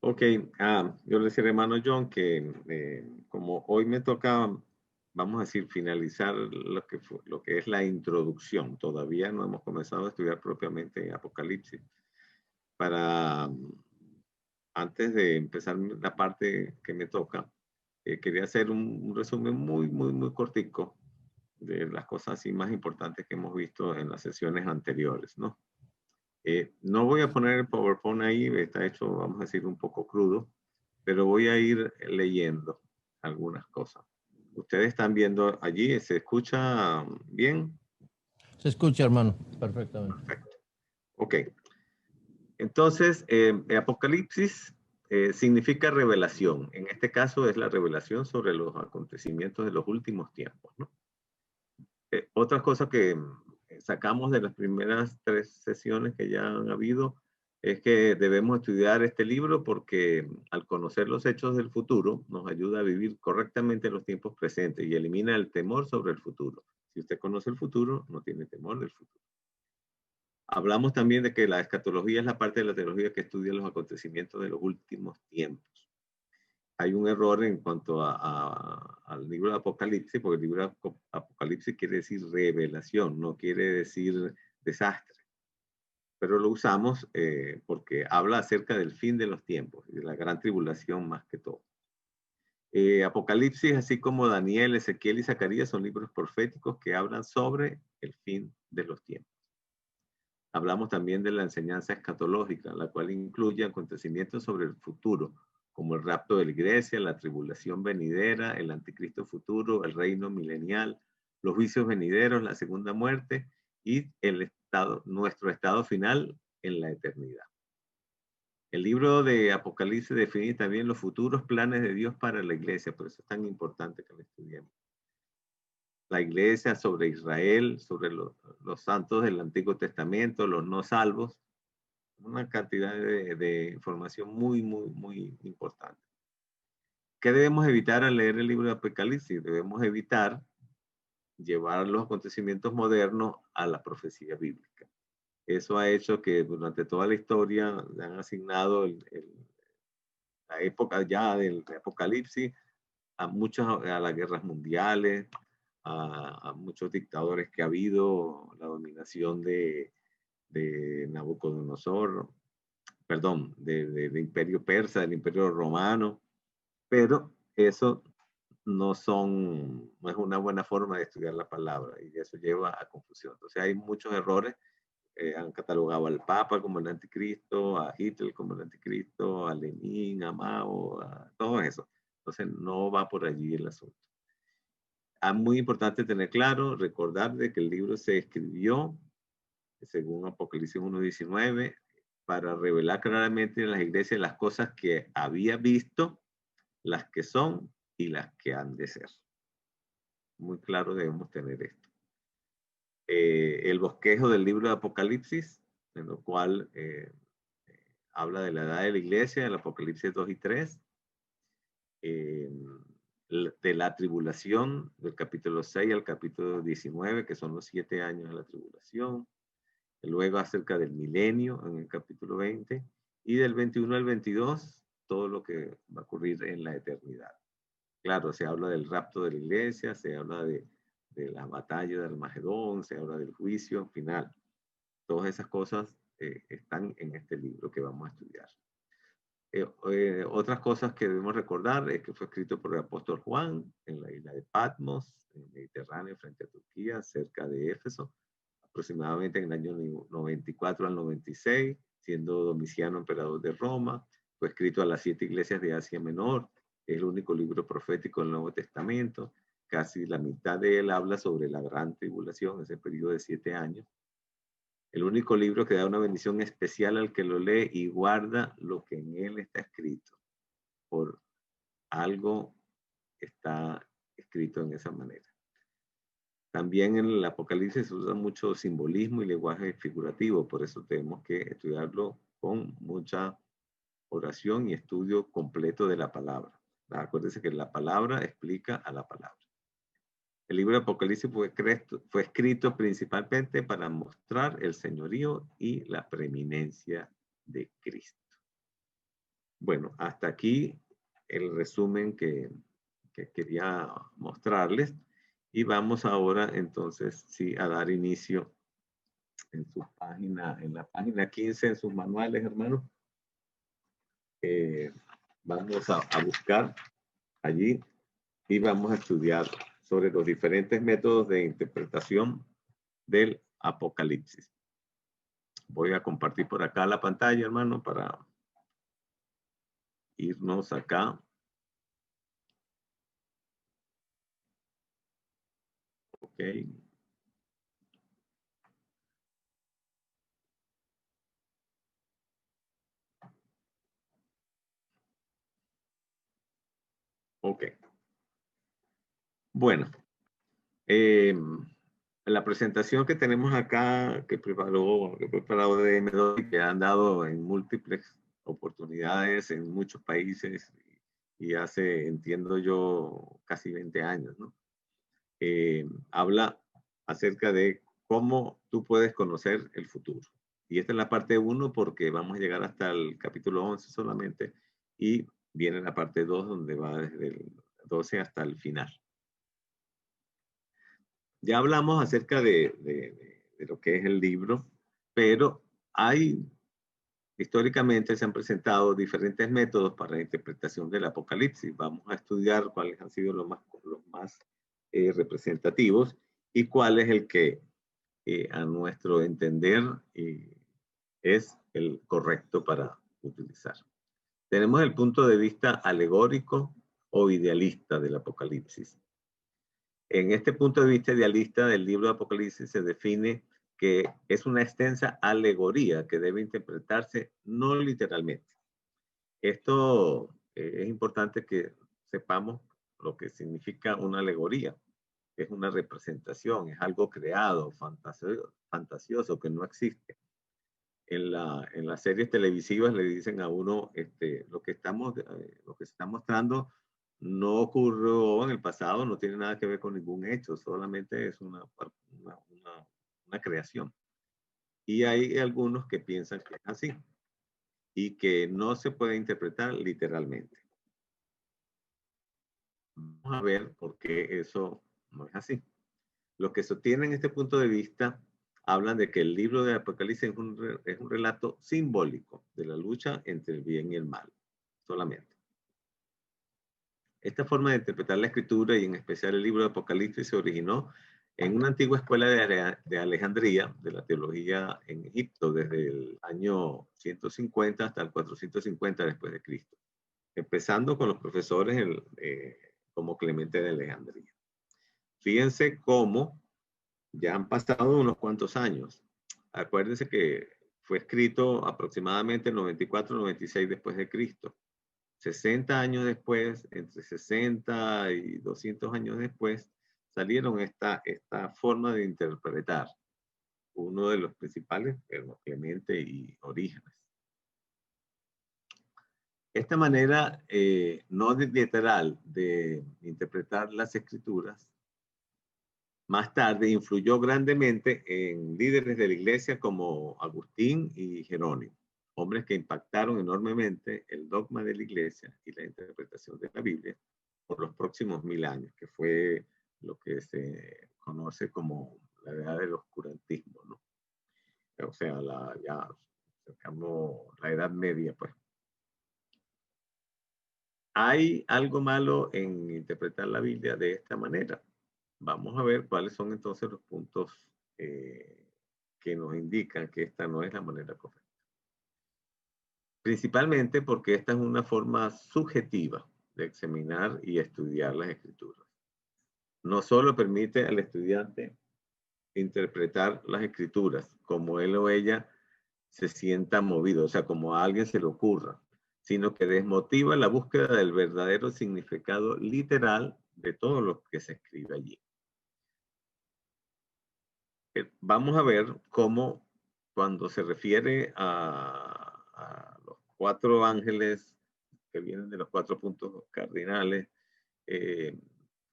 Ok, yo le decía hermano John que como hoy me toca, vamos a decir, finalizar lo que es la introducción. Todavía no hemos comenzado a estudiar propiamente Apocalipsis. Para antes de empezar la parte que me toca, quería hacer un resumen muy cortico de las cosas así más importantes que hemos visto en las sesiones anteriores, ¿no? No voy a poner el PowerPoint ahí, está hecho, vamos a decir, un poco crudo, pero voy a ir leyendo algunas cosas. Ustedes están viendo allí, ¿se escucha bien? Se escucha, hermano, perfectamente. Perfecto. Ok. Entonces, Apocalipsis significa revelación. En este caso es la revelación sobre los acontecimientos de los últimos tiempos, ¿no? Otra cosa que sacamos de las primeras 3 sesiones que ya han habido es que debemos estudiar este libro porque al conocer los hechos del futuro nos ayuda a vivir correctamente los tiempos presentes y elimina el temor sobre el futuro. Si usted conoce el futuro, no tiene temor del futuro. Hablamos también de que la escatología es la parte de la teología que estudia los acontecimientos de los últimos tiempos. Hay un error en cuanto al libro de Apocalipsis, porque el libro de Apocalipsis quiere decir revelación, no quiere decir desastre. Pero lo usamos porque habla acerca del fin de los tiempos y de la gran tribulación más que todo. Apocalipsis, así como Daniel, Ezequiel y Zacarías, son libros proféticos que hablan sobre el fin de los tiempos. Hablamos también de la enseñanza escatológica, la cual incluye acontecimientos sobre el futuro, como el rapto de la iglesia, la tribulación venidera, el anticristo futuro, el reino milenial, los juicios venideros, la segunda muerte y nuestro estado final en la eternidad. El libro de Apocalipsis define también los futuros planes de Dios para la iglesia, por eso es tan importante que lo estudiemos. La iglesia, sobre Israel, sobre los santos del Antiguo Testamento, los no salvos, una cantidad de información muy importante. ¿Qué debemos evitar al leer el libro de Apocalipsis? Debemos evitar llevar los acontecimientos modernos a la profecía bíblica. Eso ha hecho que durante toda la historia le han asignado la época ya del Apocalipsis a las guerras mundiales, a muchos dictadores que ha habido, la dominación de Nabucodonosor, perdón, del imperio persa, del imperio romano, pero eso no es una buena forma de estudiar la palabra y eso lleva a confusión. Entonces hay muchos errores. Han catalogado al Papa como el anticristo, a Hitler como el anticristo, a Lenin, a Mao, a todo eso. Entonces no va por allí el asunto. Es muy importante tener claro, recordar de que el libro se escribió, según Apocalipsis 1:19, para revelar claramente en las iglesias las cosas que había visto, las que son y las que han de ser. Muy claro debemos tener esto. El bosquejo del libro de Apocalipsis, en lo cual habla de la edad de la iglesia, el Apocalipsis 2 y 3, de la tribulación, del capítulo 6 al capítulo 19, que son los 7 años de la tribulación, luego acerca del milenio en el capítulo 20, y del 21 al 22, todo lo que va a ocurrir en la eternidad. Claro, se habla del rapto de la iglesia, se habla de la batalla de Armagedón, se habla del juicio final. Todas esas cosas están en este libro que vamos a estudiar. Otras cosas que debemos recordar es que fue escrito por el apóstol Juan en la isla de Patmos, en el Mediterráneo, frente a Turquía, cerca de Éfeso, aproximadamente en el año 94 al 96, siendo Domiciano emperador de Roma. Fue escrito a las 7 iglesias de Asia Menor. Es el único libro profético del Nuevo Testamento. Casi la mitad de él habla sobre la gran tribulación, ese periodo de 7 años. El único libro que da una bendición especial al que lo lee y guarda lo que en él está escrito. Por algo está escrito en esa manera. También en el Apocalipsis se usa mucho simbolismo y lenguaje figurativo, por eso tenemos que estudiarlo con mucha oración y estudio completo de la palabra. Acuérdense que la palabra explica a la palabra. El libro de Apocalipsis fue escrito principalmente para mostrar el señorío y la preeminencia de Cristo. Bueno, hasta aquí el resumen que quería mostrarles. Y vamos ahora entonces sí a dar inicio en su página, en la página 15 en sus manuales, hermanos. Vamos a buscar allí y vamos a estudiar sobre los diferentes métodos de interpretación del Apocalipsis. Voy a compartir por acá la pantalla, hermano, para irnos acá. Ok. Ok. Bueno, la presentación que tenemos acá, que he preparado de M2 y que han dado en múltiples oportunidades en muchos países y hace, entiendo yo, casi 20 años, ¿no? Habla acerca de cómo tú puedes conocer el futuro. Y esta es la parte 1 porque vamos a llegar hasta el capítulo 11 solamente y viene la parte 2 donde va desde el 12 hasta el final. Ya hablamos acerca de lo que es el libro, pero históricamente se han presentado diferentes métodos para la interpretación del Apocalipsis. Vamos a estudiar cuáles han sido los más representativos y cuál es el que a nuestro entender es el correcto para utilizar. Tenemos el punto de vista alegórico o idealista del Apocalipsis. En este punto de vista idealista del libro de Apocalipsis se define que es una extensa alegoría que debe interpretarse no literalmente. Esto es importante que sepamos lo que significa una alegoría. Es una representación, es algo creado, fantasioso, que no existe. En las series televisivas le dicen a uno, lo que se está mostrando no ocurrió en el pasado, no tiene nada que ver con ningún hecho, solamente es una creación. Y hay algunos que piensan que es así y que no se puede interpretar literalmente. Vamos a ver por qué eso no es así. Los que sostienen este punto de vista hablan de que el libro de Apocalipsis es un relato simbólico de la lucha entre el bien y el mal, solamente. Esta forma de interpretar la escritura y en especial el libro de Apocalipsis se originó en una antigua escuela de Alejandría, de la teología en Egipto, desde el año 150 hasta el 450 después de Cristo, empezando con los profesores como Clemente de Alejandría. Fíjense cómo ya han pasado unos cuantos años. Acuérdense que fue escrito aproximadamente 94-96 después de Cristo. 60 años después, entre 60 y 200 años después, salieron esta forma de interpretar. Uno de los principales, Clemente y Orígenes. Esta manera no literal de interpretar las escrituras más tarde influyó grandemente en líderes de la iglesia como Agustín y Jerónimo, hombres que impactaron enormemente el dogma de la iglesia y la interpretación de la Biblia por los próximos 1000 años, que fue lo que se conoce como la edad del oscurantismo, ¿no? O sea, ya cercano la Edad Media, pues. ¿Hay algo malo en interpretar la Biblia de esta manera? Vamos a ver cuáles son entonces los puntos que nos indican que esta no es la manera correcta. Principalmente porque esta es una forma subjetiva de examinar y estudiar las escrituras. No solo permite al estudiante interpretar las escrituras como él o ella se sienta movido, o sea, como a alguien se le ocurra, sino que desmotiva la búsqueda del verdadero significado literal de todo lo que se escribe allí. Vamos a ver cómo cuando se refiere a los 4 ángeles que vienen de los 4 puntos cardinales,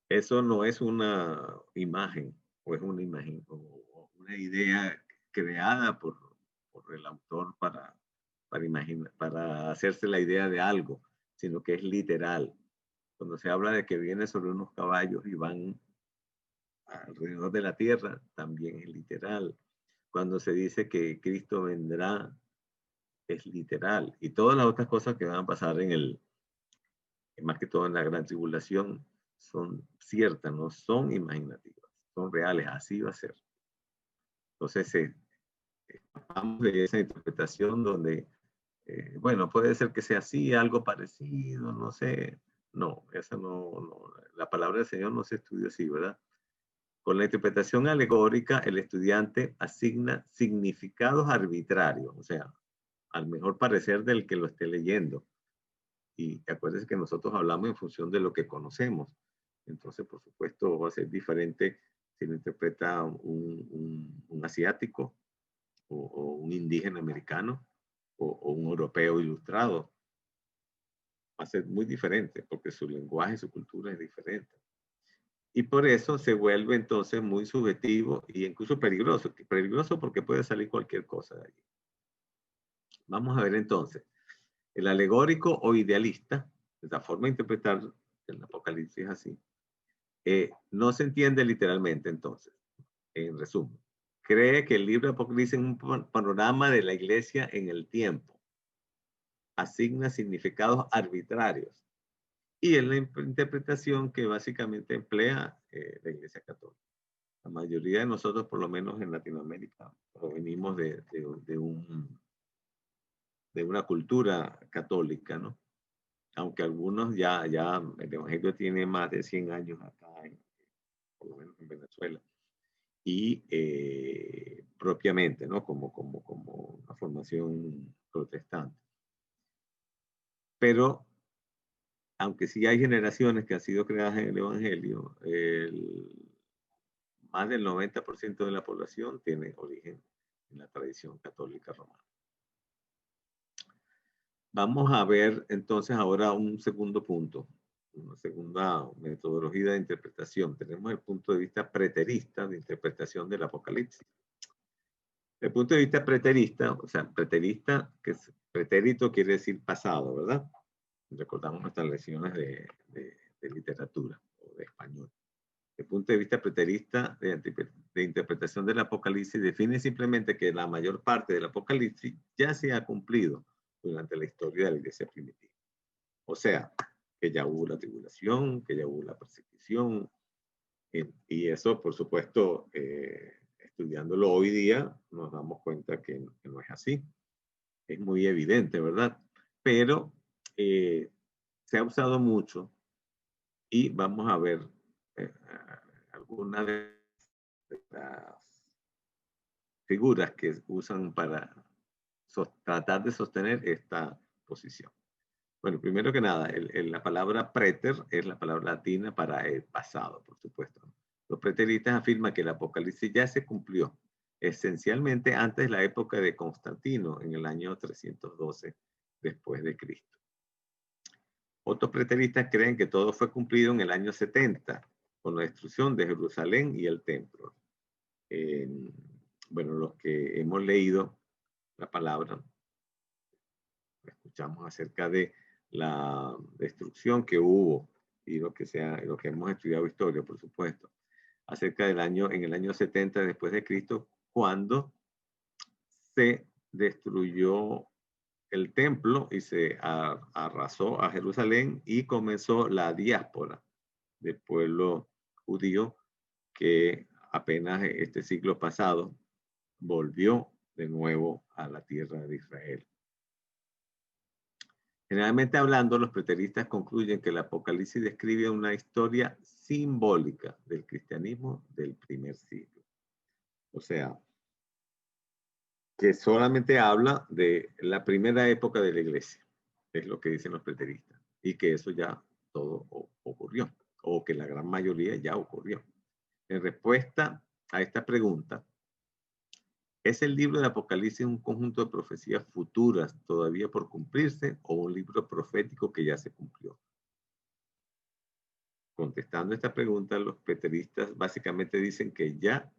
eso no es una imagen, o es una imagen, o una idea creada por el autor para para imaginar, para hacerse la idea de algo, sino que es literal. Cuando se habla de que viene sobre unos caballos y van alrededor de la tierra, también es literal. Cuando se dice que Cristo vendrá, es literal. Y todas las otras cosas que van a pasar más que todo en la gran tribulación, son ciertas, no son imaginativas, son reales, así va a ser. Entonces, vamos de esa interpretación donde, bueno, puede ser que sea así, algo parecido, no sé. No, esa no, la palabra del Señor no se estudia así, ¿verdad? Con la interpretación alegórica, el estudiante asigna significados arbitrarios, o sea, al mejor parecer del que lo esté leyendo. Y acuérdense que nosotros hablamos en función de lo que conocemos. Entonces, por supuesto, va a ser diferente si lo interpreta un asiático o un indígena americano o un europeo ilustrado. Va a ser muy diferente porque su lenguaje, su cultura es diferente. Y por eso se vuelve entonces muy subjetivo e incluso peligroso. Peligroso porque puede salir cualquier cosa de allí. Vamos a ver entonces. El alegórico o idealista, la forma de interpretar el Apocalipsis así, no se entiende literalmente entonces, en resumen. Cree que el libro de Apocalipsis es un panorama de la iglesia en el tiempo. Asigna significados arbitrarios. Y es la interpretación que básicamente emplea la iglesia católica. La mayoría de nosotros, por lo menos en Latinoamérica, provenimos de una cultura católica, ¿no? Aunque algunos ya el Evangelio tiene más de 100 años acá, por lo menos en Venezuela, y propiamente, ¿no? Como una formación protestante. Pero, aunque sí hay generaciones que han sido creadas en el Evangelio, más del 90% de la población tiene origen en la tradición católica romana. Vamos a ver entonces ahora un segundo punto, una segunda metodología de interpretación. Tenemos el punto de vista preterista de interpretación del Apocalipsis. El punto de vista preterista, o sea, preterista, que es pretérito quiere decir pasado, ¿verdad? Recordamos nuestras lecciones de literatura o de español. El punto de vista preterista de interpretación del Apocalipsis define simplemente que la mayor parte del Apocalipsis ya se ha cumplido durante la historia de la iglesia primitiva. O sea, que ya hubo la tribulación, que ya hubo la persecución, y eso, por supuesto, estudiándolo hoy día, nos damos cuenta que no es así. Es muy evidente, ¿verdad? Pero se ha usado mucho y vamos a ver algunas de las figuras que usan para tratar de sostener esta posición. Bueno, primero que nada, la palabra preter es la palabra latina para el pasado, por supuesto. Los preteristas afirman que el Apocalipsis ya se cumplió, esencialmente antes de la época de Constantino, en el año 312 después de Cristo. Otros preteristas creen que todo fue cumplido en el año 70, con la destrucción de Jerusalén y el templo. Bueno, los que hemos leído la palabra, escuchamos acerca de la destrucción que hubo y lo que hemos estudiado historia, por supuesto, acerca en el año 70 después de Cristo, cuando se destruyó el templo y se arrasó a Jerusalén y comenzó la diáspora del pueblo judío que apenas este siglo pasado volvió de nuevo a la tierra de Israel. Generalmente hablando, los preteristas concluyen que el Apocalipsis describe una historia simbólica del cristianismo del primer siglo. O sea, que solamente habla de la primera época de la iglesia, es lo que dicen los preteristas, y que eso ya todo ocurrió, o que la gran mayoría ya ocurrió. En respuesta a esta pregunta, ¿es el libro del Apocalipsis un conjunto de profecías futuras todavía por cumplirse o un libro profético que ya se cumplió? Contestando esta pregunta, los preteristas básicamente dicen que ya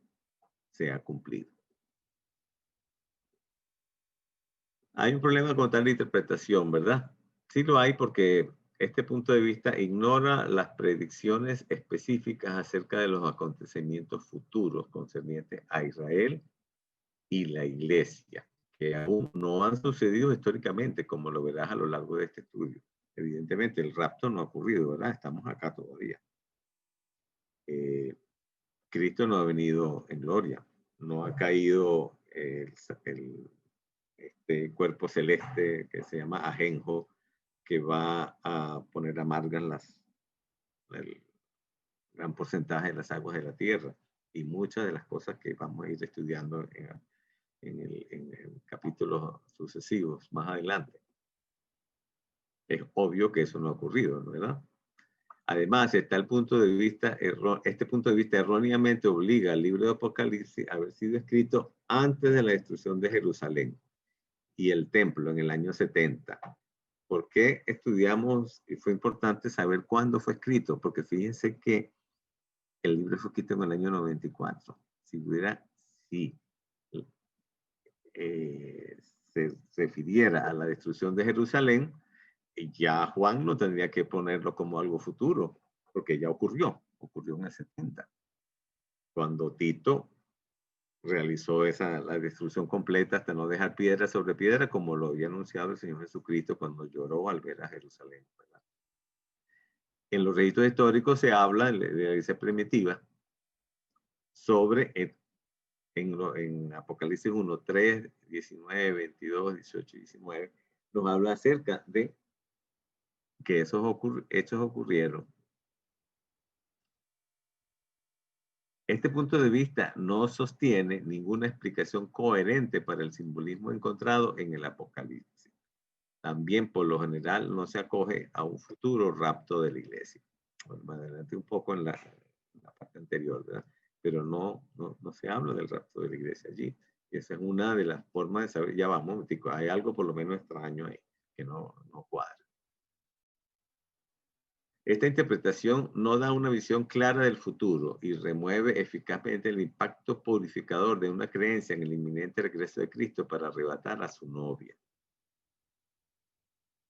se ha cumplido. Hay un problema con tal interpretación, ¿verdad? Sí lo hay porque este punto de vista ignora las predicciones específicas acerca de los acontecimientos futuros concernientes a Israel y la Iglesia, que aún no han sucedido históricamente, como lo verás a lo largo de este estudio. Evidentemente, el rapto no ha ocurrido, ¿verdad? Estamos acá todavía. Cristo no ha venido en gloria, no ha caído este cuerpo celeste que se llama Ajenjo, que va a poner amargas el gran porcentaje de las aguas de la tierra y muchas de las cosas que vamos a ir estudiando en capítulos sucesivos más adelante. Es obvio que eso no ha ocurrido, ¿verdad? Además, está el punto de vista, este punto de vista erróneamente obliga al libro de Apocalipsis a haber sido escrito antes de la destrucción de Jerusalén y el templo en el año 70. ¿Por qué estudiamos y fue importante saber cuándo fue escrito? Porque fíjense que el libro fue escrito en el año 94. Si se refiriera a la destrucción de Jerusalén, ya Juan no tendría que ponerlo como algo futuro, porque ya ocurrió en el 70, cuando Tito realizó la destrucción completa hasta no dejar piedra sobre piedra, como lo había anunciado el Señor Jesucristo cuando lloró al ver a Jerusalén, ¿verdad? En los registros históricos se habla de la iglesia primitiva sobre, en Apocalipsis 1, 3, 19, 22, 18 y 19, nos habla acerca de que esos hechos ocurrieron. Este punto de vista no sostiene ninguna explicación coherente para el simbolismo encontrado en el Apocalipsis. También, por lo general, no se acoge a un futuro rapto de la iglesia. Bueno, más adelante un poco en la parte anterior, ¿verdad? Pero no se habla del rapto de la iglesia allí. Y esa es una de las formas de saber, ya vamos, hay algo por lo menos extraño ahí, que no cuadra. Esta interpretación no da una visión clara del futuro y remueve eficazmente el impacto purificador de una creencia en el inminente regreso de Cristo para arrebatar a su novia.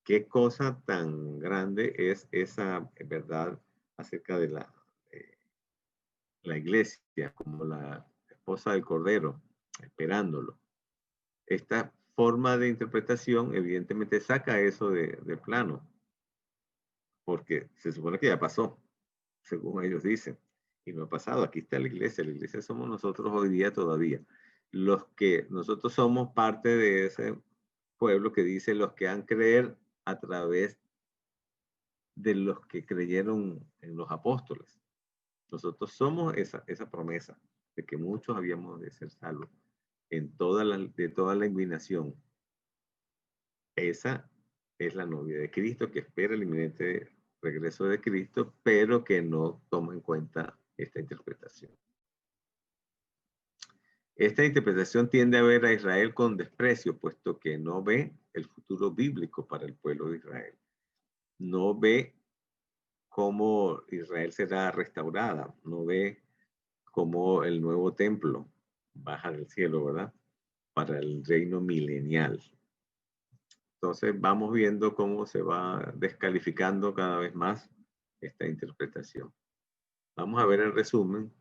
¿Qué cosa tan grande es esa verdad acerca de la iglesia como la esposa del Cordero, esperándolo? Esta forma de interpretación evidentemente saca eso de plano, porque se supone que ya pasó, según ellos dicen, y no ha pasado. Aquí está la iglesia somos nosotros hoy día todavía. Nosotros somos parte de ese pueblo que dice los que han creer a través de los que creyeron en los apóstoles. Nosotros somos esa promesa de que muchos habíamos de ser salvos de toda la indignación. Esa es la novia de Cristo que espera el inminente regreso de Cristo, pero que no toma en cuenta esta interpretación. Esta interpretación tiende a ver a Israel con desprecio, puesto que no ve el futuro bíblico para el pueblo de Israel. No ve cómo Israel será restaurada, no ve cómo el nuevo templo baja del cielo, ¿verdad? Para el reino milenial. Entonces vamos viendo cómo se va descalificando cada vez más esta interpretación. Vamos a ver en resumen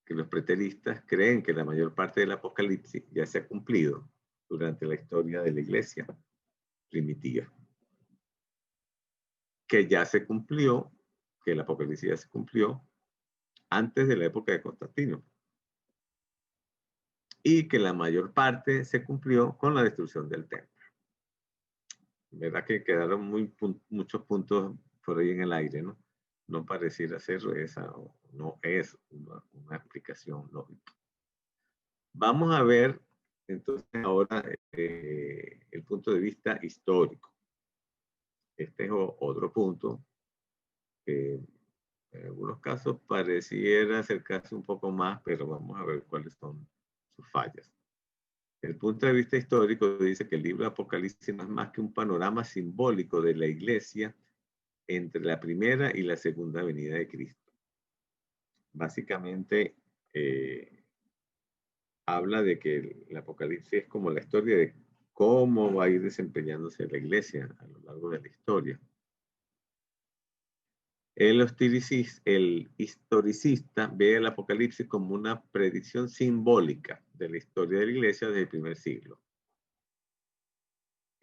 que los preteristas creen que la mayor parte del Apocalipsis ya se ha cumplido durante la historia de la iglesia primitiva. Que ya se cumplió, que el Apocalipsis ya se cumplió antes de la época de Constantino. Y que la mayor parte se cumplió con la destrucción del templo. ¿Verdad que quedaron muchos puntos por ahí en el aire, ¿no? No pareciera ser esa, no es una explicación lógica. Vamos a ver entonces ahora el punto de vista histórico. Este es otro punto que en algunos casos pareciera acercarse un poco más, pero vamos a ver cuáles son sus fallas. El punto de vista histórico dice que el libro de Apocalipsis no es más que un panorama simbólico de la iglesia entre la primera y la segunda venida de Cristo. Básicamente habla de que el Apocalipsis es como la historia cómo va a ir desempeñándose la iglesia a lo largo de la historia. El historicista ve el Apocalipsis como una predicción simbólica de la historia de la iglesia desde el primer siglo.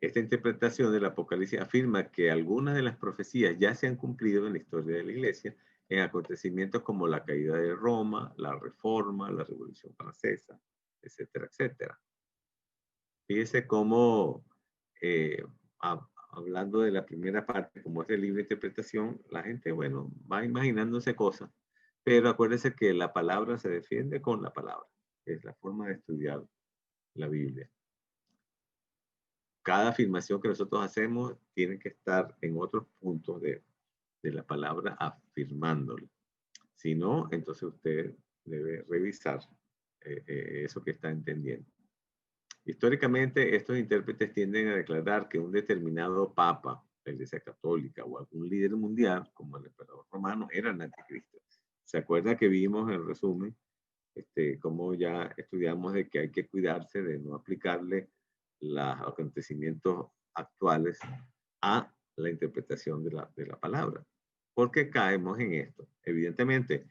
Esta interpretación del Apocalipsis afirma que algunas de las profecías ya se han cumplido en la historia de la iglesia en acontecimientos como la caída de Roma, la Reforma, la Revolución Francesa, etcétera, etcétera. Fíjese cómo, hablando de la primera parte, como es de libre interpretación, la gente, bueno, va imaginándose cosas, pero acuérdese que la palabra se defiende con la palabra, que es la forma de estudiar la Biblia. Cada afirmación que nosotros hacemos tiene que estar en otros puntos de la palabra afirmándolo. Si no, entonces usted debe revisar eso que está entendiendo. Históricamente, estos intérpretes tienden a declarar que un determinado papa, la Iglesia Católica o algún líder mundial, como el emperador romano, era el anticristo. ¿Se acuerda que vimos en resumen cómo ya estudiamos de que hay que cuidarse de no aplicarle los acontecimientos actuales a la interpretación de la palabra? Porque caemos en esto. Evidentemente,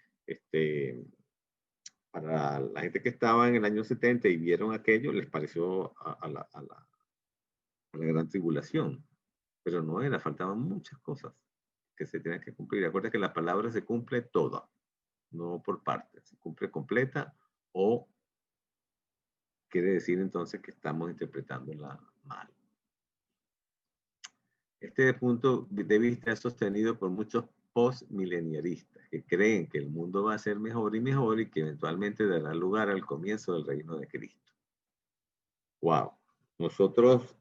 para la gente que estaba en el año 70 y vieron aquello, les pareció a la gran tribulación. Pero no era, faltaban muchas cosas que se tenían que cumplir. Acuérdate que la palabra se cumple toda, no por partes. Se cumple completa o quiere decir entonces que estamos interpretándola mal. Este punto de vista es sostenido por muchos postmileniaristas que creen que el mundo va a ser mejor y mejor y que eventualmente dará lugar al comienzo del reino de Cristo. Wow. Nosotros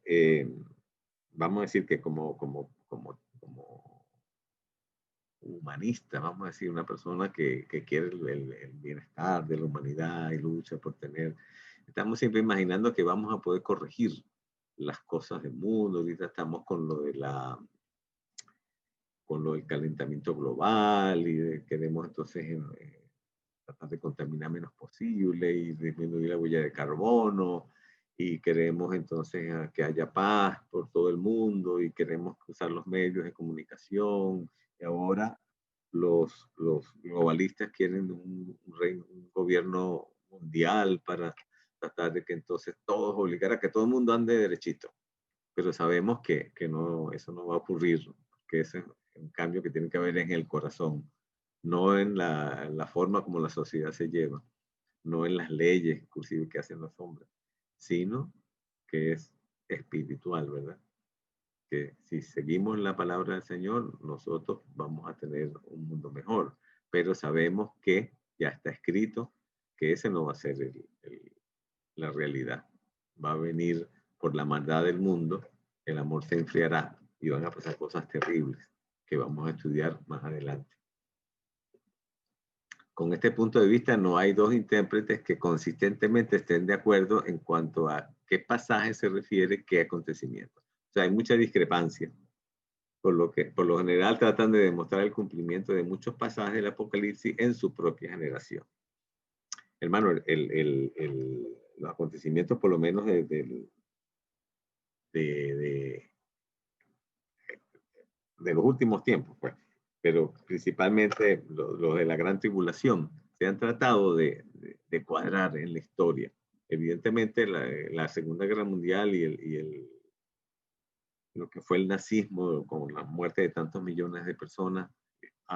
vamos a decir que como humanista, vamos a decir, una persona que quiere el bienestar de la humanidad y lucha por tener, estamos siempre imaginando que vamos a poder corregir las cosas del mundo. Ahorita estamos con lo de con lo del calentamiento global y queremos entonces tratar de contaminar menos posible y disminuir la huella de carbono, y queremos entonces que haya paz por todo el mundo y queremos usar los medios de comunicación. Y ahora los globalistas quieren un gobierno mundial para tratar de que entonces todos, obligar a que todo el mundo ande derechito. Pero sabemos que no, eso no va a ocurrir, que ese es un cambio que tiene que haber en el corazón, no en la forma como la sociedad se lleva, no en las leyes inclusive que hacen los hombres, sino que es espiritual, ¿verdad? Que si seguimos la palabra del Señor, nosotros vamos a tener un mundo mejor, pero sabemos que ya está escrito que ese no va a ser la realidad. Va a venir por la maldad del mundo, el amor se enfriará y van a pasar cosas terribles que vamos a estudiar más adelante. Con este punto de vista, no hay dos intérpretes que consistentemente estén de acuerdo en cuanto a qué pasaje se refiere, qué acontecimiento. O sea, hay mucha discrepancia, por lo que por lo general tratan de demostrar el cumplimiento de muchos pasajes del Apocalipsis en su propia generación. Hermano, los acontecimientos, por lo menos de los últimos tiempos, pues, pero principalmente los de la gran tribulación, se han tratado de cuadrar en la historia. Evidentemente, la Segunda Guerra Mundial y lo que fue el nazismo, con la muerte de tantos millones de personas,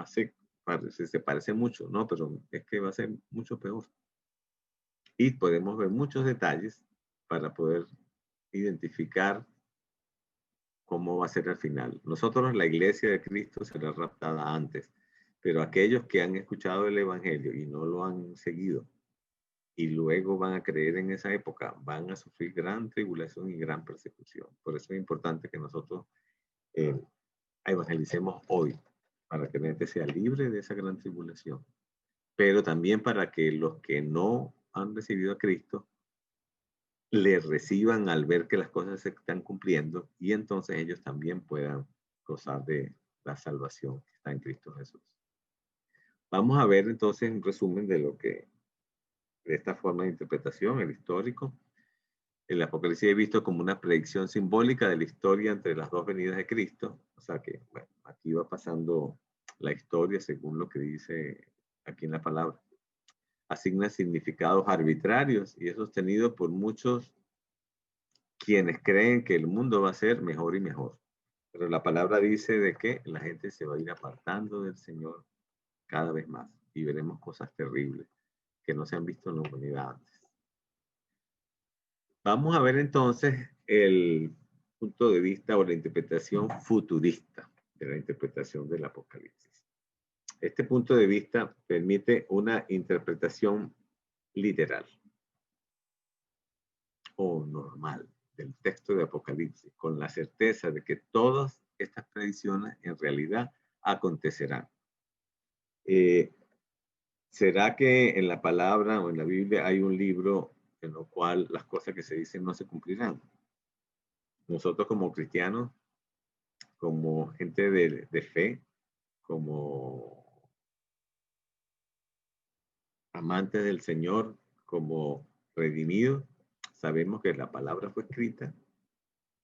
se parece mucho, ¿no? Pero es que va a ser mucho peor. Y podemos ver muchos detalles para poder identificar cómo va a ser al final. Nosotros, la iglesia de Cristo, será raptada antes, pero aquellos que han escuchado el Evangelio y no lo han seguido y luego van a creer en esa época, van a sufrir gran tribulación y gran persecución. Por eso es importante que nosotros evangelicemos hoy, para que la gente sea libre de esa gran tribulación, pero también para que los que no han recibido a Cristo le reciban al ver que las cosas se están cumpliendo y entonces ellos también puedan gozar de la salvación que está en Cristo Jesús. Vamos a ver entonces un resumen de esta forma de interpretación, el histórico. El Apocalipsis es visto como una predicción simbólica de la historia entre las dos venidas de Cristo. O sea que, bueno, aquí va pasando la historia según lo que dice aquí en la palabra. Asigna significados arbitrarios y es sostenido por muchos quienes creen que el mundo va a ser mejor y mejor. Pero la palabra dice de que la gente se va a ir apartando del Señor cada vez más y veremos cosas terribles que no se han visto en la humanidad antes. Vamos a ver entonces el punto de vista o la interpretación futurista de la interpretación del Apocalipsis. Este punto de vista permite una interpretación literal o normal del texto de Apocalipsis, con la certeza de que todas estas predicciones en realidad acontecerán. ¿Será que en la palabra o en la Biblia hay un libro en lo cual las cosas que se dicen no se cumplirán? Nosotros como cristianos, como gente de fe, como amantes del Señor, como redimidos, sabemos que la palabra fue escrita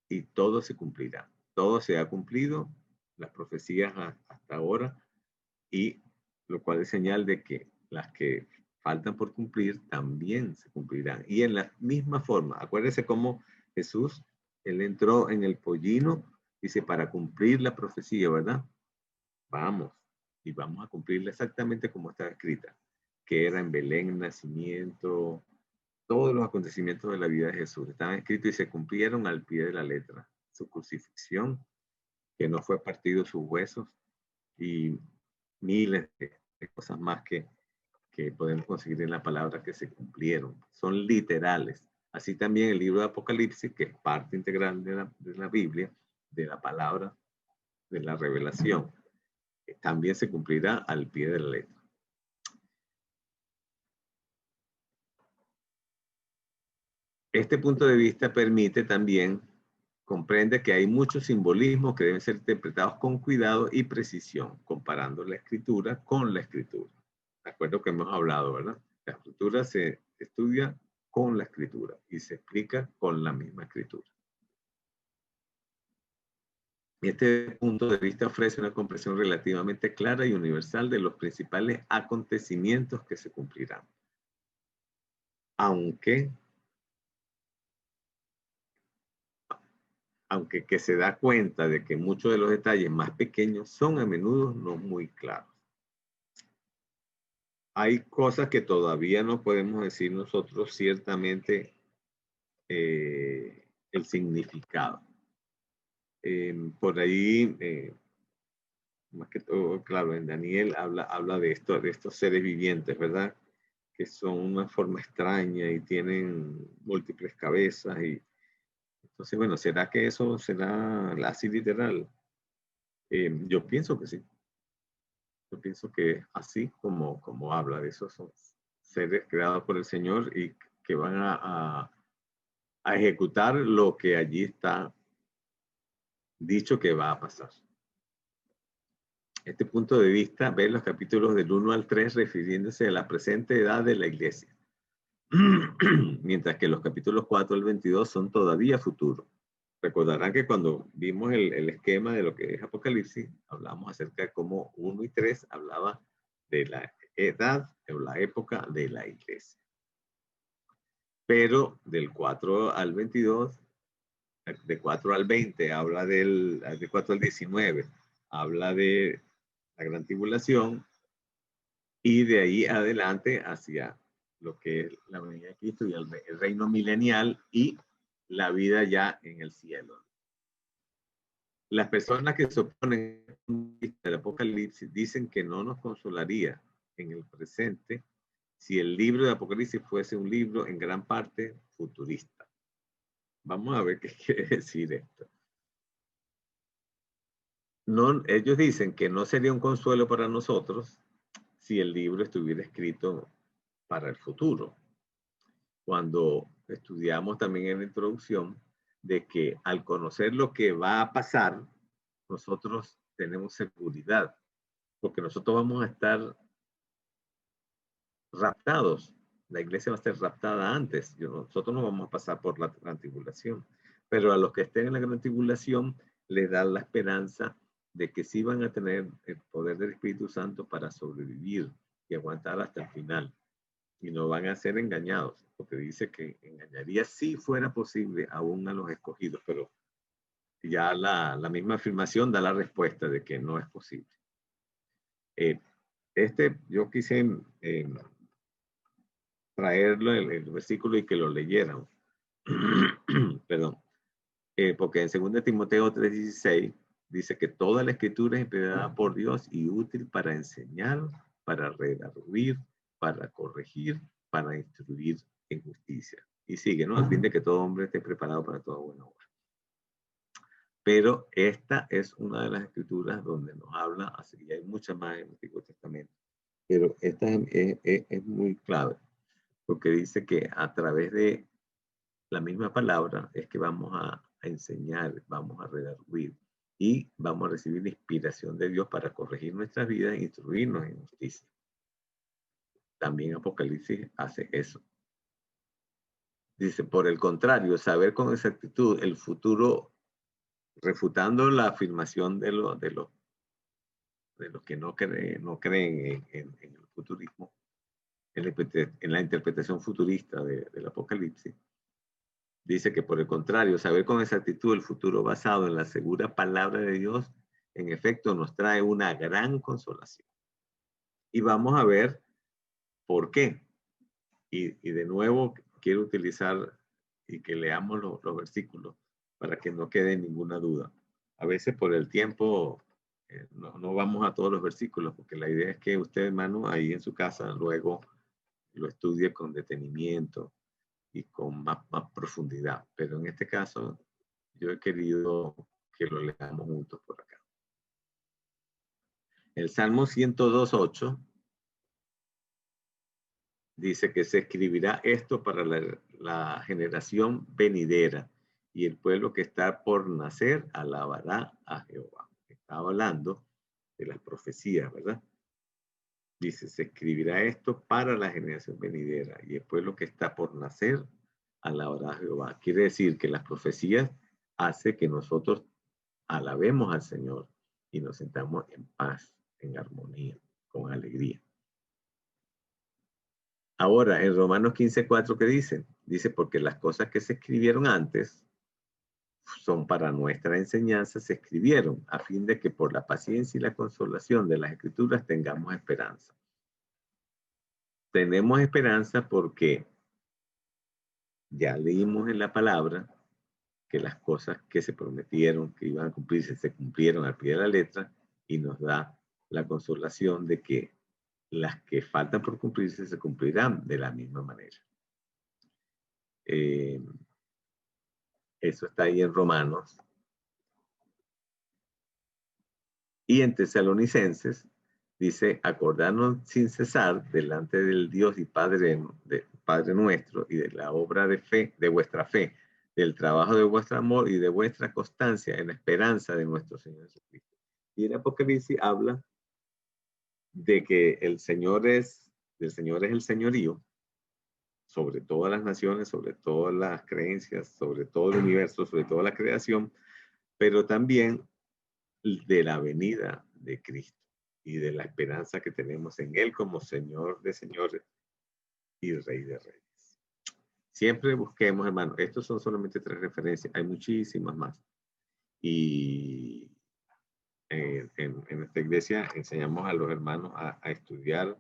y todo se cumplirá. Todo se ha cumplido, las profecías hasta ahora, y lo cual es señal de que las que faltan por cumplir también se cumplirán. Y en la misma forma, acuérdense cómo Jesús, él entró en el pollino, dice, para cumplir la profecía, ¿verdad? Vamos, y vamos a cumplirla exactamente como está escrita, que era en Belén, nacimiento, todos los acontecimientos de la vida de Jesús estaban escritos y se cumplieron al pie de la letra. Su crucifixión, que no fue partido sus huesos, y miles de cosas más que podemos conseguir en la palabra que se cumplieron. Son literales. Así también el libro de Apocalipsis, que es parte integral de la Biblia, de la palabra, de la revelación, también se cumplirá al pie de la letra. Este punto de vista permite también, comprende que hay muchos simbolismos que deben ser interpretados con cuidado y precisión, comparando la escritura con la escritura. De acuerdo que hemos hablado, ¿verdad? La escritura se estudia con la escritura y se explica con la misma escritura. Este punto de vista ofrece una comprensión relativamente clara y universal de los principales acontecimientos que se cumplirán. Aunque que se da cuenta de que muchos de los detalles más pequeños son a menudo no muy claros. Hay cosas que todavía no podemos decir nosotros ciertamente el significado. Por ahí, más que todo, claro, en Daniel habla de estos seres vivientes, ¿verdad? Que son una forma extraña y tienen múltiples cabezas. Y entonces, bueno, ¿será que eso será así literal? Yo pienso que sí. Yo pienso que así como habla de esos son seres creados por el Señor y que van a ejecutar lo que allí está dicho que va a pasar. Este punto de vista ve los capítulos del 1 al 3 refiriéndose a la presente edad de la iglesia, mientras que los capítulos 4 al 22 son todavía futuro. Recordarán que cuando vimos el esquema de lo que es Apocalipsis, hablamos acerca de cómo 1 y 3 hablaba de la edad o la época de la iglesia. Pero del 4 al 22, de 4 al 20, habla de 4 al 19, habla de la gran tribulación y de ahí adelante hacia lo que es la venida de Cristo y el reino milenial y la vida ya en el cielo. Las personas que se oponen al Apocalipsis dicen que no nos consolaría en el presente si el libro de Apocalipsis fuese un libro en gran parte futurista. Vamos a ver qué quiere decir esto. No, ellos dicen que no sería un consuelo para nosotros si el libro estuviera escrito para el futuro. Cuando estudiamos también en la introducción de que al conocer lo que va a pasar, nosotros tenemos seguridad, porque nosotros vamos a estar raptados La iglesia va a ser raptada antes. Nosotros no vamos a pasar por la gran tribulación. Pero a los que estén en la gran tribulación, les da la esperanza de que sí van a tener el poder del Espíritu Santo para sobrevivir y aguantar hasta el final. Y no van a ser engañados, porque dice que engañaría si fuera posible aún a los escogidos, pero ya la misma afirmación da la respuesta de que no es posible. Yo quise traerlo el versículo y que lo leyeran. Perdón. Porque en 2 Timoteo 3:16 dice que toda la escritura es inspirada por Dios y útil para enseñar, para redarguir, para corregir, para instruir en justicia. Y sigue, ¿no? A fin de que todo hombre esté preparado para toda buena obra. Pero esta es una de las escrituras donde nos habla, así que hay muchas más en el Antiguo Testamento, pero esta es muy clave, porque dice que a través de la misma palabra es que vamos a enseñar, vamos a redarguir y vamos a recibir la inspiración de Dios para corregir nuestras vidas e instruirnos en justicia. También Apocalipsis hace eso. Dice, por el contrario, saber con exactitud el futuro, refutando la afirmación de los que no creen en el futurismo, en la interpretación futurista del Apocalipsis. Dice que por el contrario, saber con exactitud el futuro basado en la segura palabra de Dios, en efecto, nos trae una gran consolación. Y vamos a ver por qué. Y de nuevo, quiero utilizar y que leamos los versículos para que no quede ninguna duda. A veces por el tiempo no vamos a todos los versículos, porque la idea es que usted, hermano, ahí en su casa luego lo estudie con detenimiento y con más profundidad. Pero en este caso, yo he querido que lo leamos juntos por acá. El Salmo 102:8 dice que se escribirá esto para la generación venidera y el pueblo que está por nacer alabará a Jehová. Está hablando de las profecías, ¿verdad? Dice, se escribirá esto para la generación venidera y el pueblo que está por nacer alabará a Jehová. Quiere decir que las profecías hacen que nosotros alabemos al Señor y nos sentamos en paz, en armonía, con alegría. Ahora, en Romanos 15:4, ¿qué dice? Dice, porque las cosas que se escribieron antes son para nuestra enseñanza, se escribieron a fin de que por la paciencia y la consolación de las Escrituras tengamos esperanza. Tenemos esperanza porque ya leímos en la palabra que las cosas que se prometieron que iban a cumplirse se cumplieron al pie de la letra y nos da la consolación de que las que faltan por cumplirse se cumplirán de la misma manera. Eso está ahí en Romanos. Y en Tesalonicenses dice, acordarnos sin cesar delante del Dios y Padre nuestro y de la obra de fe, de vuestra fe, del trabajo de vuestro amor y de vuestra constancia en la esperanza de nuestro Señor Jesucristo. Y el Apocalipsis habla de que el Señor es el señorío sobre todas las naciones, sobre todas las creencias, sobre todo el universo, sobre toda la creación, pero también de la venida de Cristo y de la esperanza que tenemos en Él como Señor de señores y Rey de reyes. Siempre busquemos, hermanos, estos son solamente 3 referencias, hay muchísimas más. Y en esta iglesia enseñamos a los hermanos a estudiar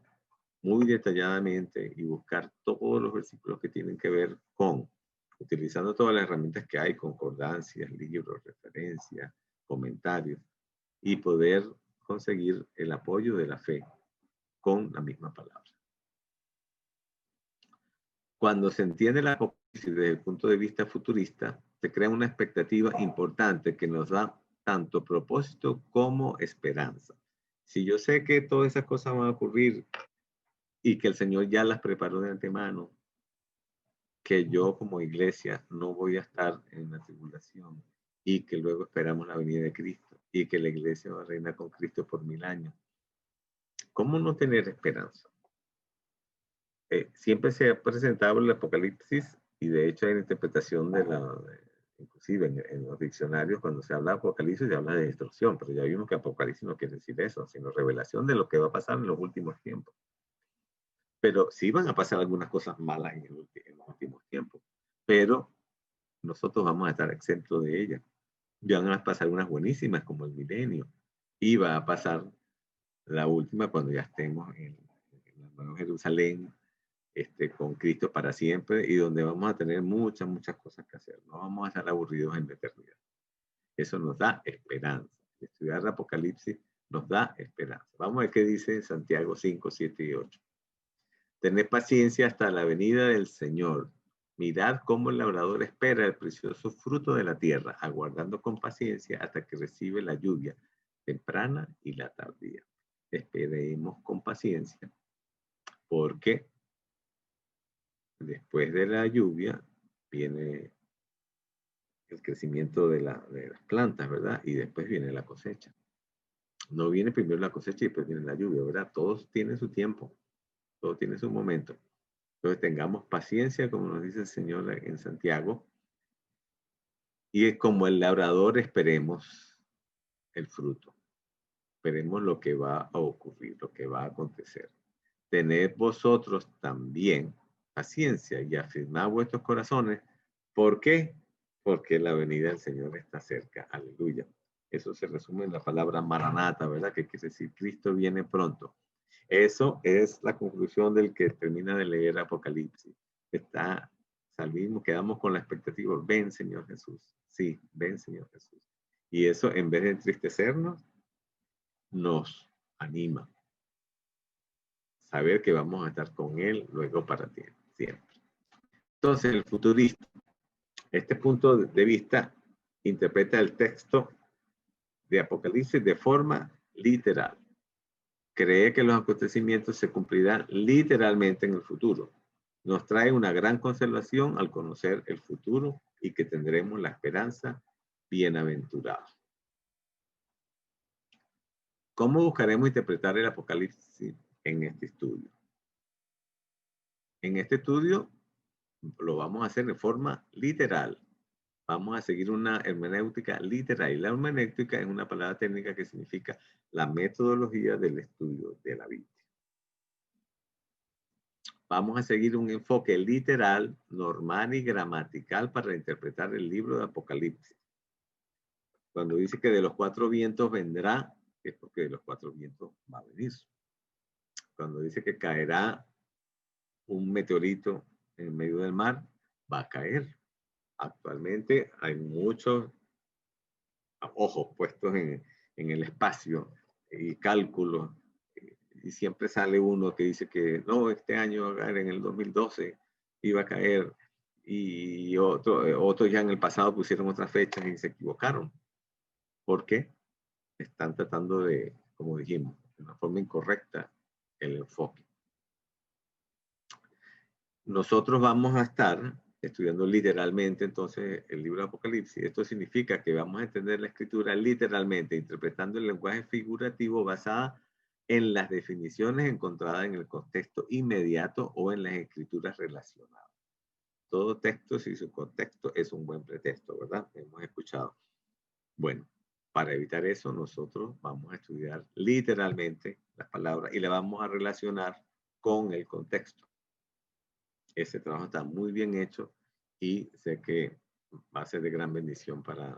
muy detalladamente y buscar todos los versículos que tienen que ver con, utilizando todas las herramientas que hay, concordancias, libros, referencias, comentarios, y poder conseguir el apoyo de la fe con la misma palabra. Cuando se entiende la Apocalipsis desde el punto de vista futurista, se crea una expectativa importante que nos da tanto propósito como esperanza. Si yo sé que todas esas cosas van a ocurrir y que el Señor ya las preparó de antemano, que yo como iglesia no voy a estar en la tribulación y que luego esperamos la venida de Cristo y que la iglesia va a reinar con Cristo por 1000 años. ¿Cómo no tener esperanza? siempre se ha presentado el Apocalipsis, y de hecho hay una interpretación inclusive en los diccionarios, cuando se habla de Apocalipsis se habla de destrucción, pero ya vimos que Apocalipsis no quiere decir eso, sino revelación de lo que va a pasar en los últimos tiempos. Pero sí van a pasar algunas cosas malas en los últimos tiempos, pero nosotros vamos a estar exentos de ellas. Ya van a pasar unas buenísimas como el milenio, y va a pasar la última cuando ya estemos en la Nueva Jerusalén, con Cristo para siempre, y donde vamos a tener muchas, muchas cosas que hacer. No vamos a estar aburridos en la eternidad. Eso nos da esperanza. Estudiar el Apocalipsis nos da esperanza. Vamos a ver qué dice Santiago 5, 7 y 8. Tened paciencia hasta la venida del Señor. Mirad cómo el labrador espera el precioso fruto de la tierra, aguardando con paciencia hasta que recibe la lluvia temprana y la tardía. Esperemos con paciencia, porque después de la lluvia viene el crecimiento de las plantas, ¿verdad? Y después viene la cosecha. No viene primero la cosecha y después viene la lluvia, ¿verdad? Todos tienen su tiempo, todo tiene su momento. Entonces tengamos paciencia, como nos dice el Señor en Santiago, y como el labrador esperemos el fruto. Esperemos lo que va a ocurrir, lo que va a acontecer. Tened vosotros también paciencia y afirmad vuestros corazones. ¿Por qué? Porque la venida del Señor está cerca. Aleluya. Eso se resume en la palabra maranata, ¿verdad? Que quiere decir Cristo viene pronto. Eso es la conclusión del que termina de leer Apocalipsis. Salimos, quedamos con la expectativa, ven Señor Jesús. Sí, ven Señor Jesús. Y eso, en vez de entristecernos, nos anima. Saber que vamos a estar con Él luego para ti, siempre. Entonces, el futurista, este punto de vista, interpreta el texto de Apocalipsis de forma literal. Cree que los acontecimientos se cumplirán literalmente en el futuro. Nos trae una gran consolación al conocer el futuro y que tendremos la esperanza bienaventurada. ¿Cómo buscaremos interpretar el Apocalipsis en este estudio? En este estudio lo vamos a hacer de forma literal. Vamos a seguir una hermenéutica literal. Y la hermenéutica es una palabra técnica que significa la metodología del estudio de la Biblia. Vamos a seguir un enfoque literal, normal y gramatical para interpretar el libro de Apocalipsis. Cuando dice que de los cuatro vientos vendrá, es porque de los cuatro vientos va a venir. Cuando dice que caerá un meteorito en medio del mar, va a caer. Actualmente hay muchos ojos puestos en el espacio y cálculos, y siempre sale uno que dice que no, este año va a caer, en el 2012 iba a caer, y otros ya en el pasado pusieron otras fechas y se equivocaron. ¿Por qué? Están tratando de, como dijimos, de una forma incorrecta el enfoque. Nosotros vamos a estar estudiando literalmente entonces el libro de Apocalipsis. Esto significa que vamos a entender la escritura literalmente, interpretando el lenguaje figurativo basada en las definiciones encontradas en el contexto inmediato o en las escrituras relacionadas. Todo texto, si su contexto es un buen pretexto, ¿verdad? Hemos escuchado. Bueno, para evitar eso, nosotros vamos a estudiar literalmente las palabras y las vamos a relacionar con el contexto. Ese trabajo está muy bien hecho y sé que va a ser de gran bendición para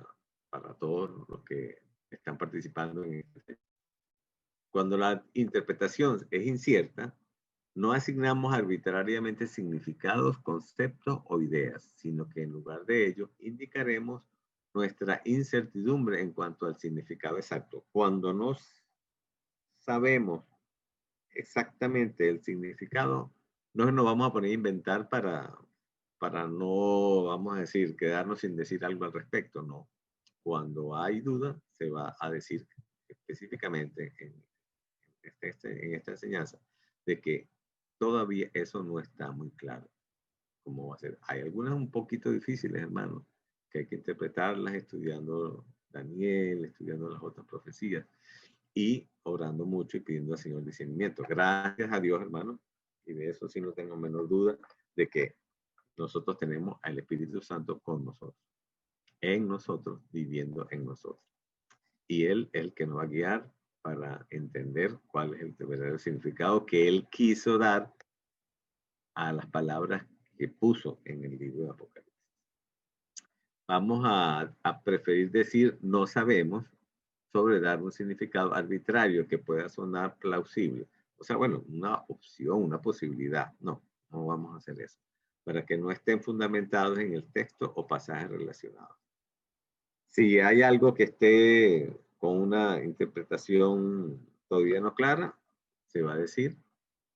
todos los que están participando en este. Cuando la interpretación es incierta, no asignamos arbitrariamente significados, conceptos o ideas, sino que en lugar de ello indicaremos nuestra incertidumbre en cuanto al significado exacto. Cuando no sabemos exactamente el significado, no nos vamos a poner a inventar para no, vamos a decir, quedarnos sin decir algo al respecto. No. Cuando hay duda, se va a decir específicamente en esta enseñanza de que todavía eso no está muy claro cómo va a ser. Hay algunas un poquito difíciles, hermano, que hay que interpretarlas estudiando Daniel, estudiando las otras profecías y orando mucho y pidiendo al Señor discernimiento. Gracias a Dios, hermano, Y de eso sí no tengo menor duda de que nosotros tenemos al Espíritu Santo con nosotros, en nosotros, viviendo en nosotros. Y Él es el que nos va a guiar para entender cuál es el verdadero significado que Él quiso dar a las palabras que puso en el libro de Apocalipsis. Vamos a preferir decir no sabemos sobre dar un significado arbitrario que pueda sonar plausible. O sea, bueno, una opción, una posibilidad. No, no vamos a hacer eso. Para que no estén fundamentados en el texto o pasajes relacionados. Si hay algo que esté con una interpretación todavía no clara, se va a decir.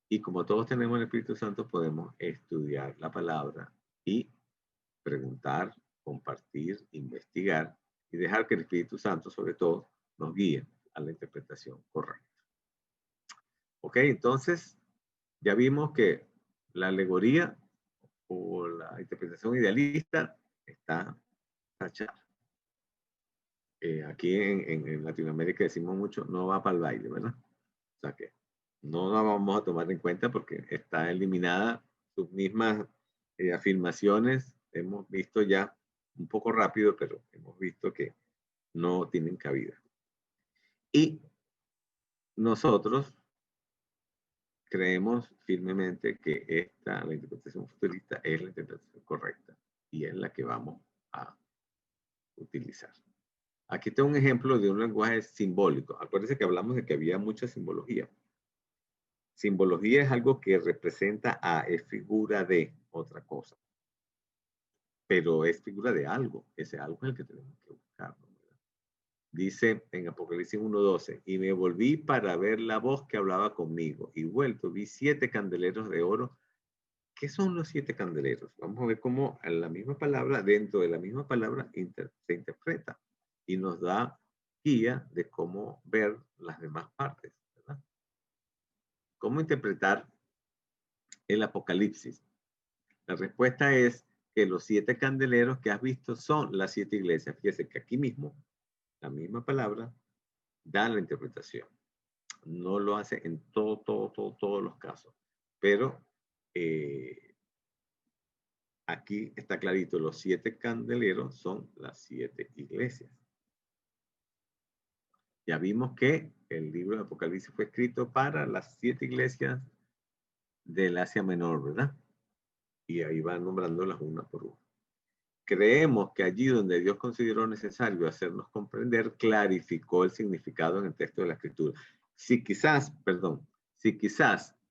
Y como todos tenemos el Espíritu Santo, podemos estudiar la palabra y preguntar, compartir, investigar y dejar que el Espíritu Santo, sobre todo, nos guíe a la interpretación correcta. Ok, entonces ya vimos que la alegoría o la interpretación idealista está tachada. Aquí en Latinoamérica decimos mucho, no va para el baile, ¿verdad? O sea que no la vamos a tomar en cuenta porque está eliminada sus mismas afirmaciones. Hemos visto ya un poco rápido, pero hemos visto que no tienen cabida. Y nosotros creemos firmemente que la interpretación futurista es la interpretación correcta y es la que vamos a utilizar. Aquí tengo un ejemplo de un lenguaje simbólico. Acuérdense que hablamos de que había mucha simbología. Simbología es algo que representa es figura de otra cosa, pero es figura de algo. Ese algo es el que tenemos que buscar. Dice en Apocalipsis 1:12, y me volví para ver la voz que hablaba conmigo, y vuelto vi 7 candeleros de oro. ¿Qué son los 7 candeleros? Vamos a ver cómo la misma palabra, dentro de la misma palabra, se interpreta y nos da guía de cómo ver las demás partes, ¿verdad? ¿Cómo interpretar el Apocalipsis? La respuesta es que los 7 candeleros que has visto son las 7 iglesias. Fíjese que aquí mismo, la misma palabra da la interpretación. No lo hace en todos los casos. Pero aquí está clarito, los 7 candeleros son las 7 iglesias. Ya vimos que el libro de Apocalipsis fue escrito para las 7 iglesias del Asia Menor, ¿verdad? Y ahí van nombrándolas una por una. Creemos que allí donde Dios consideró necesario hacernos comprender, clarificó el significado en el texto de la Escritura. Si quizás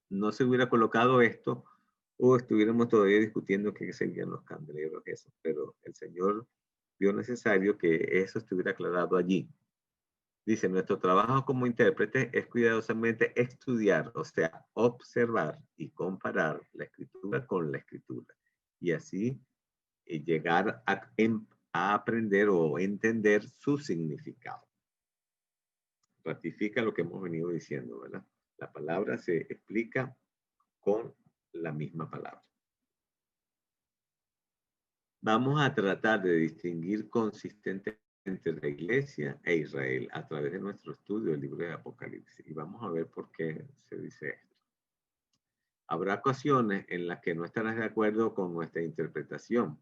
no se hubiera colocado esto, o estuviéramos todavía discutiendo qué serían los candeleros esos, pero el Señor vio necesario que eso estuviera aclarado allí. Dice, nuestro trabajo como intérprete es cuidadosamente estudiar, o sea, observar y comparar la Escritura con la Escritura. Y así llegar a aprender o entender su significado. Ratifica lo que hemos venido diciendo, ¿verdad? La palabra se explica con la misma palabra. Vamos a tratar de distinguir consistentemente entre la Iglesia e Israel a través de nuestro estudio del libro de Apocalipsis. Y vamos a ver por qué se dice esto. Habrá ocasiones en las que no estarás de acuerdo con nuestra interpretación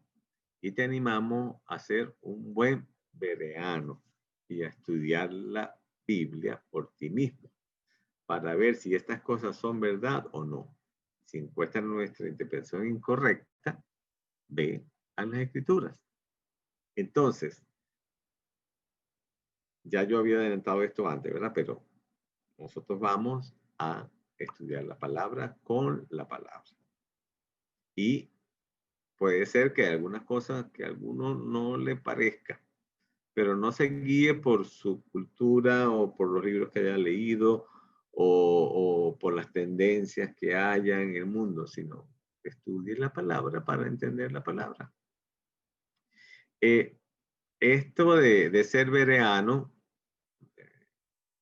y te animamos a ser un buen bereano y a estudiar la Biblia por ti mismo para ver si estas cosas son verdad o no. Si encuentras nuestra interpretación incorrecta, ve a las Escrituras. Entonces, ya yo había adelantado esto antes, ¿verdad? Pero nosotros vamos a estudiar la palabra con la palabra. Y puede ser que algunas cosas que a alguno no le parezca, pero no se guíe por su cultura o por los libros que haya leído o por las tendencias que haya en el mundo, sino estudie la palabra para entender la palabra. Esto de ser bereano,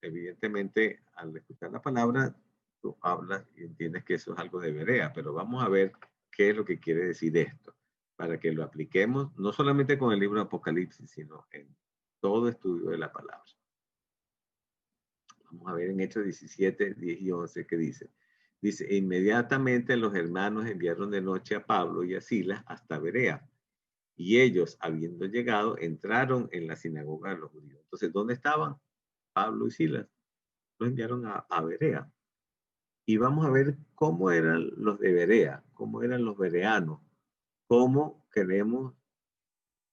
evidentemente, al escuchar la palabra, tú hablas y entiendes que eso es algo de berea, pero vamos a ver qué es lo que quiere decir esto, para que lo apliquemos no solamente con el libro de Apocalipsis, sino en todo estudio de la palabra. Vamos a ver en Hechos 17, 10 y 11 que dice, Dice, inmediatamente los hermanos enviaron de noche a Pablo y a Silas hasta Berea. Y ellos, habiendo llegado, entraron en la sinagoga de los judíos. Entonces, ¿dónde estaban Pablo y Silas? Los enviaron a Berea. Y vamos a ver cómo eran los de Berea, cómo eran los bereanos, cómo queremos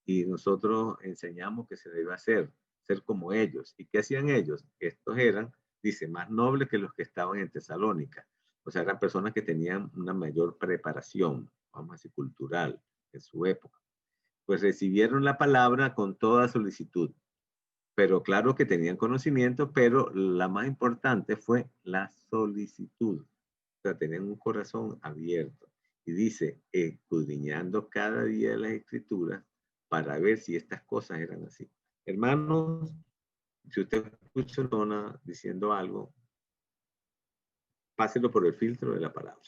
y nosotros enseñamos que se debe hacer, ser como ellos. ¿Y qué hacían ellos? Estos eran, dice, más nobles que los que estaban en Tesalónica. O sea, eran personas que tenían una mayor preparación, vamos a decir, cultural en su época. Pues recibieron la palabra con toda solicitud, pero claro que tenían conocimiento, pero la más importante fue la solicitud. O sea, tenían un corazón abierto. Y dice, escudriñando cada día las escrituras para ver si estas cosas eran así. Hermanos, si usted escucha a Nona diciendo algo, páselo por el filtro de la palabra.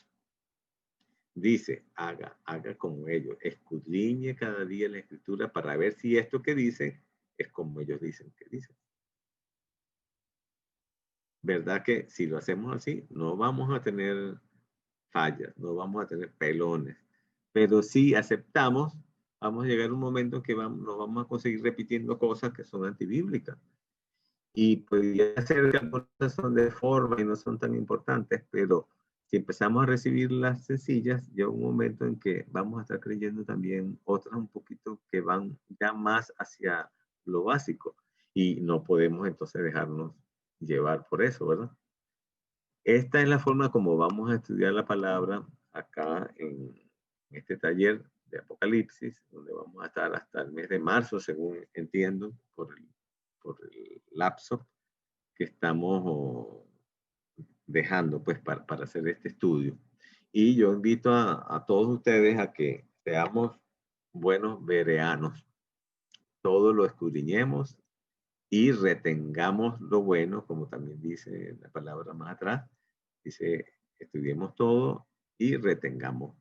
Dice, haga como ellos, escudriñe cada día la escritura para ver si esto que dice es como ellos dicen que dicen. ¿Verdad que si lo hacemos así, no vamos a tener fallas, no vamos a tener pelones? Pero si aceptamos, vamos a llegar a un momento en que nos vamos a conseguir repitiendo cosas que son antibíblicas. Y podría ser que algunas son de forma y no son tan importantes, pero si empezamos a recibir las sencillas, llega un momento en que vamos a estar creyendo también otras un poquito que van ya más hacia lo básico. Y no podemos entonces dejarnos llevar por eso, ¿verdad? Esta es la forma como vamos a estudiar la palabra acá en este taller de Apocalipsis, donde vamos a estar hasta el mes de marzo, según entiendo, por el lapso que estamos dejando pues para hacer este estudio. Y yo invito a todos ustedes a que seamos buenos bereanos, todo lo escudriñemos y retengamos lo bueno, como también dice la palabra más atrás, dice, estudiemos todo y retengamos